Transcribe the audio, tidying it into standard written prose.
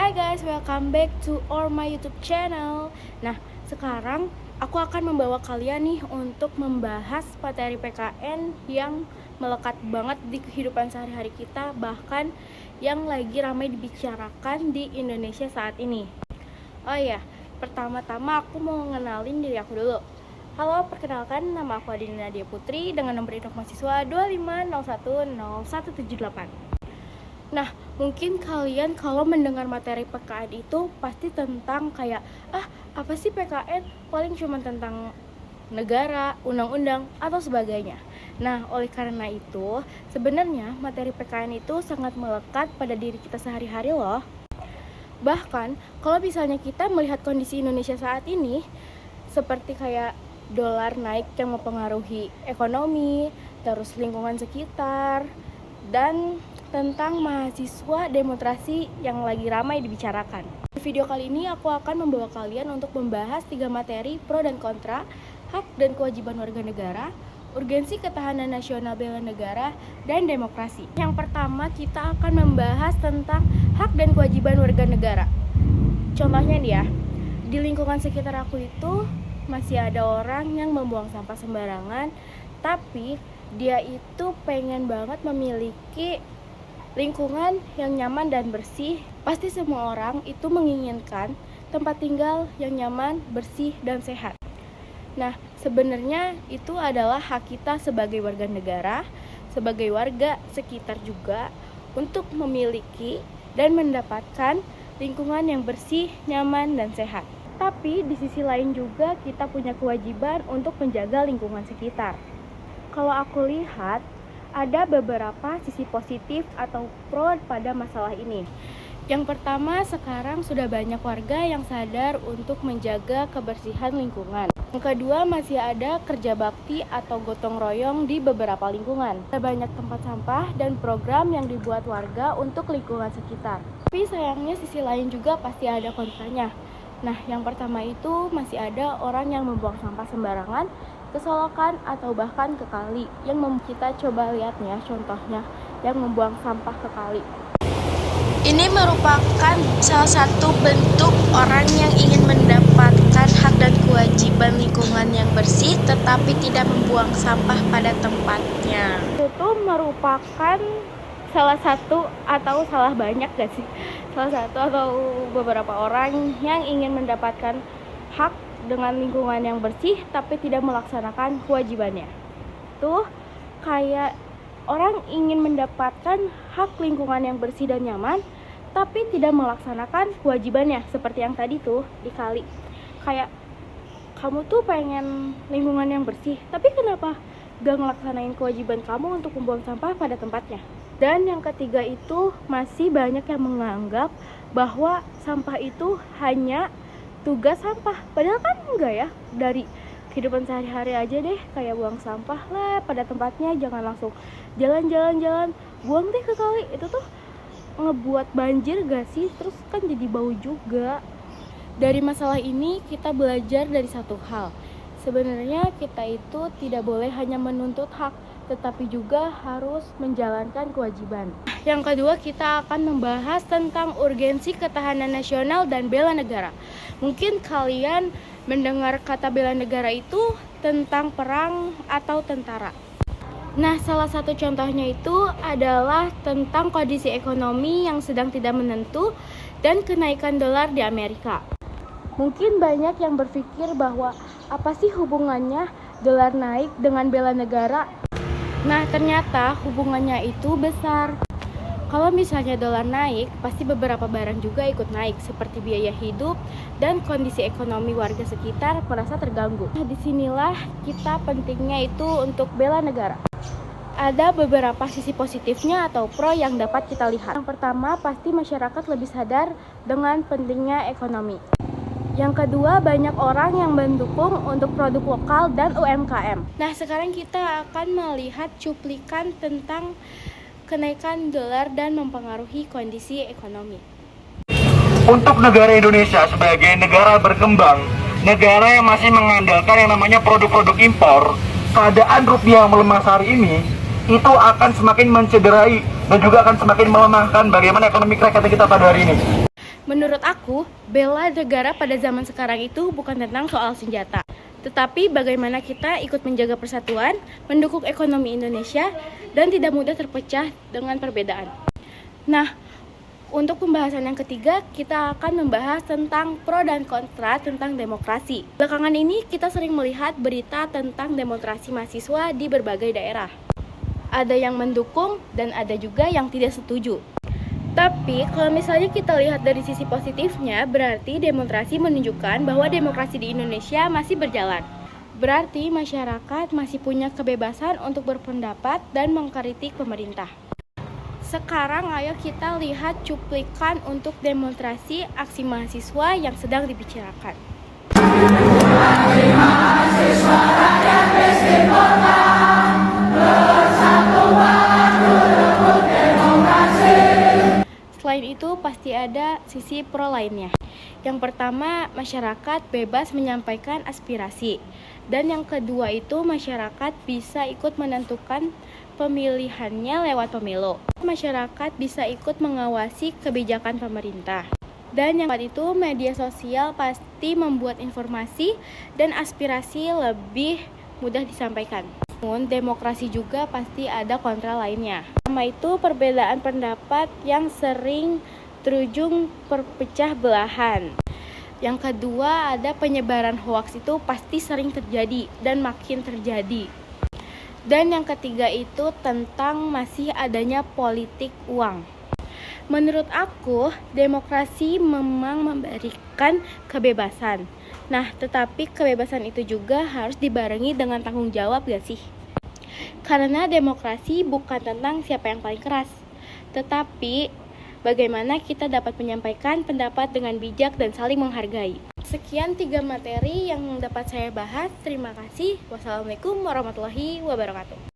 Hai guys, welcome back to my YouTube channel. Nah, sekarang aku akan membawa kalian nih untuk membahas materi PKN yang melekat banget di kehidupan sehari-hari kita, bahkan yang lagi ramai dibicarakan di Indonesia saat ini. Oh iya, pertama-tama aku mau ngenalin diri aku dulu. Halo, perkenalkan, nama aku Adina Nadia Putri dengan nomor induk mahasiswa 25010178. Nah, mungkin kalian kalau mendengar materi PKN itu pasti tentang kayak, apa sih PKN? Paling cuma tentang negara, undang-undang, atau sebagainya. Nah, oleh karena itu, sebenarnya materi PKN itu sangat melekat pada diri kita sehari-hari loh. Bahkan, kalau misalnya kita melihat kondisi Indonesia saat ini, seperti kayak dolar naik yang mempengaruhi ekonomi, terus lingkungan sekitar, dan tentang mahasiswa demonstrasi yang lagi ramai dibicarakan. Di video kali ini aku akan membawa kalian untuk membahas 3 materi pro dan kontra, hak dan kewajiban warga negara, urgensi ketahanan nasional bela negara, dan demokrasi. Yang pertama kita akan membahas tentang hak dan kewajiban warga negara. Contohnya nih ya, di lingkungan sekitar aku itu masih ada orang yang membuang sampah sembarangan, tapi dia itu pengen banget memiliki lingkungan yang nyaman dan bersih. Pasti semua orang itu menginginkan tempat tinggal yang nyaman, bersih, dan sehat. Nah, sebenarnya itu adalah hak kita sebagai warga negara, sebagai warga sekitar juga, untuk memiliki dan mendapatkan lingkungan yang bersih, nyaman, dan sehat. Tapi di sisi lain juga kita punya kewajiban untuk menjaga lingkungan sekitar. Kalau aku lihat, ada beberapa sisi positif atau pro pada masalah ini. Yang pertama, sekarang sudah banyak warga yang sadar untuk menjaga kebersihan lingkungan. Yang kedua, masih ada kerja bakti atau gotong royong di beberapa lingkungan. Ada banyak tempat sampah dan program yang dibuat warga untuk lingkungan sekitar. Tapi sayangnya sisi lain juga pasti ada kontranya. Nah, yang pertama itu masih ada orang yang membuang sampah sembarangan ke solokan atau bahkan ke kali. Yang kita coba lihat nih ya, contohnya yang membuang sampah ke kali. Ini merupakan salah satu bentuk orang yang ingin mendapatkan hak dan kewajiban lingkungan yang bersih tetapi tidak membuang sampah pada tempatnya. Itu merupakan salah satu atau salah banyak gak sih? Salah satu atau beberapa orang yang ingin mendapatkan hak dengan lingkungan yang bersih tapi tidak melaksanakan kewajibannya. Tuh kayak orang ingin mendapatkan hak lingkungan yang bersih dan nyaman tapi tidak melaksanakan kewajibannya, seperti yang tadi tuh di kali. Kayak kamu tuh pengen lingkungan yang bersih, tapi kenapa gak ngelaksanain kewajiban kamu untuk membuang sampah pada tempatnya? Dan yang ketiga itu masih banyak yang menganggap bahwa sampah itu hanya tugas sampah. Padahal kan enggak ya, dari kehidupan sehari-hari aja deh, kayak buang sampah lah pada tempatnya, jangan langsung jalan-jalan, buang deh ke kali. Itu tuh ngebuat banjir gak sih? Terus kan jadi bau juga. Dari masalah ini kita belajar dari satu hal. Sebenarnya kita itu tidak boleh hanya menuntut hak, tetapi juga harus menjalankan kewajiban. Yang kedua, kita akan membahas tentang urgensi ketahanan nasional dan bela negara. Mungkin kalian mendengar kata bela negara itu tentang perang atau tentara. Nah, salah satu contohnya itu adalah tentang kondisi ekonomi yang sedang tidak menentu dan kenaikan dolar di Amerika. Mungkin banyak yang berpikir bahwa apa sih hubungannya dolar naik dengan bela negara? Nah, ternyata hubungannya itu besar. Kalau misalnya dolar naik, pasti beberapa barang juga ikut naik, seperti biaya hidup dan kondisi ekonomi warga sekitar merasa terganggu. Nah, disinilah kita pentingnya itu untuk bela negara. Ada beberapa sisi positifnya atau pro yang dapat kita lihat. Yang pertama, pasti masyarakat lebih sadar dengan pentingnya ekonomi. Yang kedua, banyak orang yang mendukung untuk produk lokal dan UMKM. Nah, sekarang kita akan melihat cuplikan tentang kenaikan dolar dan mempengaruhi kondisi ekonomi. Untuk negara Indonesia sebagai negara berkembang, negara yang masih mengandalkan yang namanya produk-produk impor, keadaan rupiah yang melemah hari ini itu akan semakin mencederai dan juga akan semakin melemahkan bagaimana ekonomi rakyat kita pada hari ini. Menurut aku, bela negara pada zaman sekarang itu bukan tentang soal senjata, tetapi bagaimana kita ikut menjaga persatuan, mendukung ekonomi Indonesia, dan tidak mudah terpecah dengan perbedaan. Nah, untuk pembahasan yang ketiga, kita akan membahas tentang pro dan kontra tentang demokrasi. Belakangan ini kita sering melihat berita tentang demonstrasi mahasiswa di berbagai daerah. Ada yang mendukung dan ada juga yang tidak setuju. Tapi kalau misalnya kita lihat dari sisi positifnya, berarti demonstrasi menunjukkan bahwa demokrasi di Indonesia masih berjalan. Berarti masyarakat masih punya kebebasan untuk berpendapat dan mengkritik pemerintah. Sekarang ayo kita lihat cuplikan untuk demonstrasi aksi mahasiswa yang sedang dibicarakan. Selain itu pasti ada sisi pro lainnya. Yang pertama, masyarakat bebas menyampaikan aspirasi. Dan yang kedua itu masyarakat bisa ikut menentukan pemilihannya lewat pemilu. Masyarakat bisa ikut mengawasi kebijakan pemerintah. Dan yang keempat itu media sosial pasti membuat informasi dan aspirasi lebih mudah disampaikan. Namun demokrasi juga pasti ada kontra lainnya. Pertama itu perbedaan pendapat yang sering berujung perpecah belahan. Yang kedua ada penyebaran hoaks itu pasti sering terjadi dan makin terjadi. Dan yang ketiga itu tentang masih adanya politik uang. Menurut aku, demokrasi memang memberikan kebebasan. Nah, tetapi kebebasan itu juga harus dibarengi dengan tanggung jawab gak sih? Karena demokrasi bukan tentang siapa yang paling keras, tetapi bagaimana kita dapat menyampaikan pendapat dengan bijak dan saling menghargai. Sekian 3 materi yang dapat saya bahas. Terima kasih. Wassalamualaikum warahmatullahi wabarakatuh.